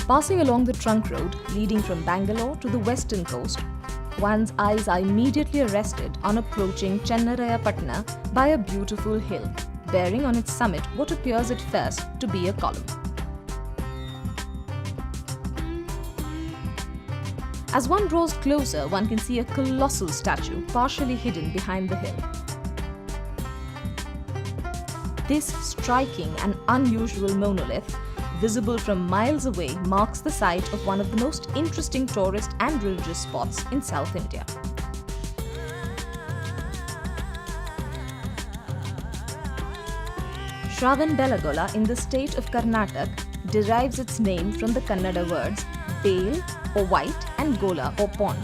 Passing along the trunk road leading from Bangalore to the western coast, one's eyes are immediately arrested on approaching Chennarayapatna by a beautiful hill, bearing on its summit what appears at first to be a column. As one draws closer, one can see a colossal statue partially hidden behind the hill. This striking and unusual monolith, visible from miles away, marks the site of one of the most interesting tourist and religious spots in South India. Shravanbelagola in the state of Karnataka derives its name from the Kannada words bale or white and gola or pond,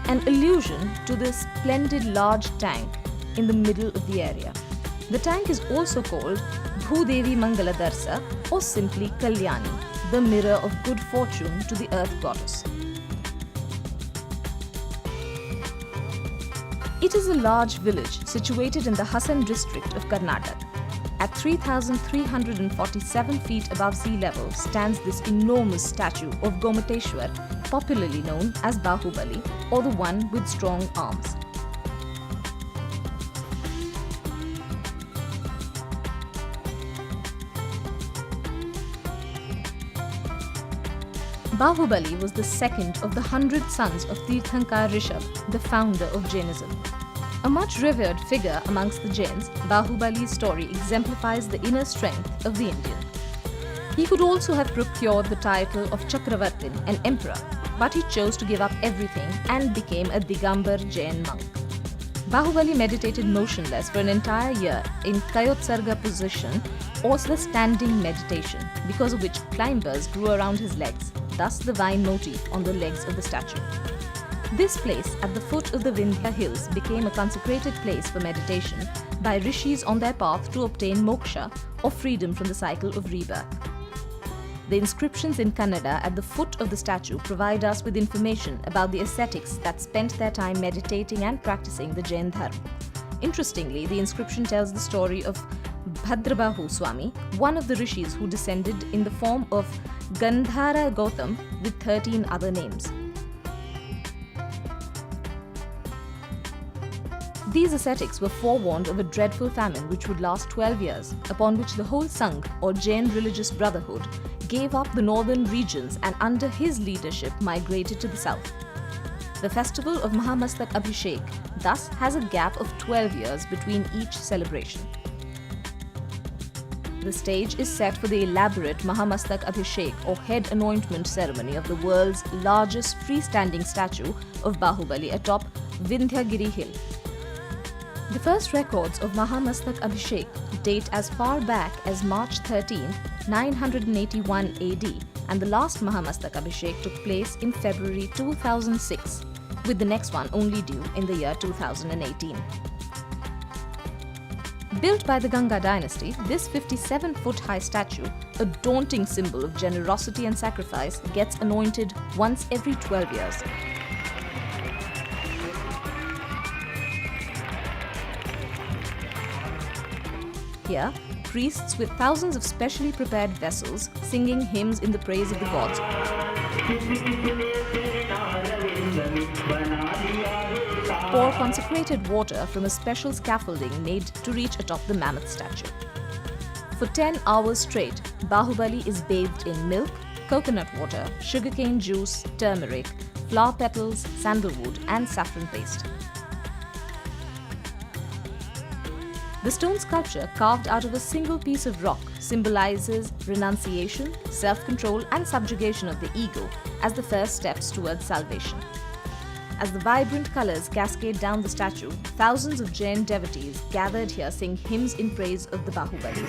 an allusion to the splendid large tank in the middle of the area. The tank is also called Bhudevi Mangaladarsa or simply Kalyani, the mirror of good fortune to the earth goddess. It is a large village situated in the Hassan district of Karnataka. At 3,347 feet above sea level stands this enormous statue of Gomateshwar, popularly known as Bahubali, or the one with strong arms. Bahubali was the second of the 100 sons of Tirthankar Rishabh, the founder of Jainism. A much revered figure amongst the Jains, Bahubali's story exemplifies the inner strength of the Indian. He could also have procured the title of Chakravartin, an emperor, but he chose to give up everything and became a Digambar Jain monk. Bahubali meditated motionless for an entire year in Kayotsarga position, or the standing meditation, because of which climbers grew around his legs, thus the vine motif on the legs of the statue. This place at the foot of the Vindhya hills became a consecrated place for meditation by rishis on their path to obtain moksha or freedom from the cycle of rebirth. The inscriptions in Kannada at the foot of the statue provide us with information about the ascetics that spent their time meditating and practicing the Jain Dharma. Interestingly, the inscription tells the story of Bhadrabahu Swami, one of the rishis who descended in the form of Gandhara Gautam with 13 other names. These ascetics were forewarned of a dreadful famine which would last 12 years, upon which the whole Sangh or Jain religious brotherhood gave up the northern regions and under his leadership migrated to the south. The festival of Mahamastak Abhisheka thus has a gap of 12 years between each celebration. The stage is set for the elaborate Mahamastak Abhisheka or head anointment ceremony of the world's largest freestanding statue of Bahubali atop Vindhyagiri Hill. The first records of Mahamastak Abhisheka date as far back as March 13, 981 AD, and the last Mahamastak Abhisheka took place in February 2006, with the next one only due in the year 2018. Built by the Ganga dynasty, this 57-foot-high statue, a daunting symbol of generosity and sacrifice, gets anointed once every 12 years. Here, priests with thousands of specially prepared vessels singing hymns in the praise of the gods pour consecrated water from a special scaffolding made to reach atop the mammoth statue. For 10 hours straight, Bahubali is bathed in milk, coconut water, sugarcane juice, turmeric, flower petals, sandalwood and saffron paste. The stone sculpture carved out of a single piece of rock symbolizes renunciation, self-control and subjugation of the ego as the first steps towards salvation. As the vibrant colors cascade down the statue, thousands of Jain devotees gathered here sing hymns in praise of the Bahubali.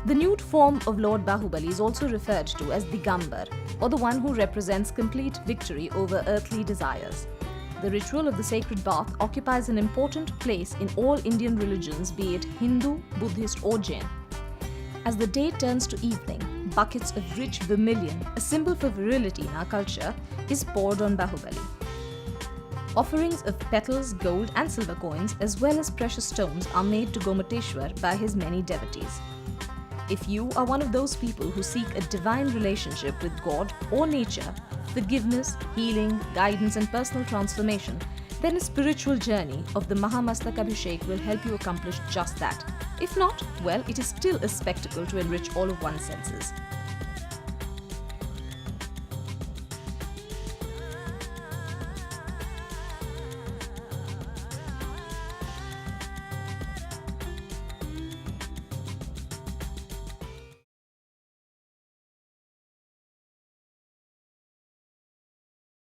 The nude form of Lord Bahubali is also referred to as Digambar, or the one who represents complete victory over earthly desires. The ritual of the sacred bath occupies an important place in all Indian religions, be it Hindu, Buddhist or Jain. As the day turns to evening, buckets of rich vermilion, a symbol for virility in our culture, is poured on Bahubali. Offerings of petals, gold and silver coins as well as precious stones are made to Gomateshwar by his many devotees. If you are one of those people who seek a divine relationship with God or nature, forgiveness, healing, guidance and personal transformation, then a spiritual journey of the Mahamastak Abhishek will help you accomplish just that. If not, well, it is still a spectacle to enrich all of one's senses.